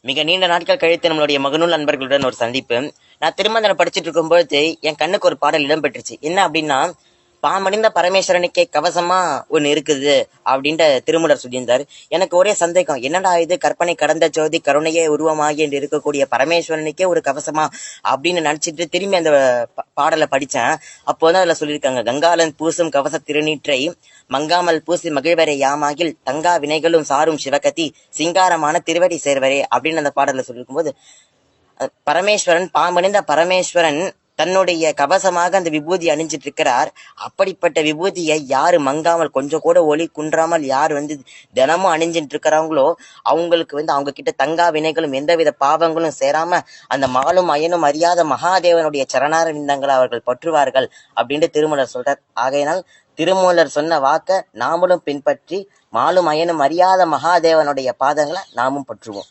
மிக நீண்ட நாட்கள் கழித்து நம்மளுடைய மகநூல் நண்பர்களுடன் ஒரு சந்திப்பு. நான் திருமந்திரம் படிச்சுட்டு இருக்கும்போது என் கண்ணுக்கு ஒரு பாடல் இடம்பெற்றுச்சு. என்ன அப்படின்னா, பாமணிந்த பரமேஸ்வரனுக்கே கவசமா ஒண்ணு இருக்குது அப்படின்ட்டு திருமூலர் சொல்லியிருந்தார். எனக்கு ஒரே சந்தேகம், என்னடா இது, கற்பனை கடந்த ஜோதி கருணையே உருவமாகி என்று இருக்கக்கூடிய பரமேஸ்வரனுக்கே ஒரு கவசமா அப்படின்னு நினைச்சிட்டு திரும்பி அந்த பாடலை படிச்சேன். அப்போ வந்து அதுல சொல்லியிருக்காங்க, கங்காளன் பூசும் கவச திருநீற்றை மங்காமல் பூசி மகிழ்வரை யாமாகில் தங்கா வினைகளும் சாரும் சிவகதி சிங்காரமான திருவடி சேர்வரே அப்படின்னு அந்த பாடல்ல சொல்லியிருக்கும் போது, பரமேஸ்வரன், பாம்பணிந்த பரமேஸ்வரன் தன்னுடைய கவசமாக அந்த விபூதி அணிஞ்சிட்டு இருக்கிறார். அப்படிப்பட்ட விபூதியை யாரு மங்காமல், கொஞ்சம் கூட ஒளி குன்றாமல் யார் வந்து தினமும் அணிஞ்சிட்டு இருக்கிறாங்களோ அவங்களுக்கு வந்து அவங்க கிட்ட தங்கா வினைகளும் எந்தவித பாவங்களும் சேராம அந்த மாலும் அயனும் அறியாத மகாதேவனுடைய சரணார விந்தங்களை அவர்கள் பற்றுவார்கள் அப்படின்ட்டு திருமூலர் சொல்றார். ஆகையினால் திருமூலர் சொன்ன வாக்க நாமளும் பின்பற்றி மாலும் அயனும் அறியாத மகாதேவனுடைய பாதங்களை நாமும் பற்றுவோம்.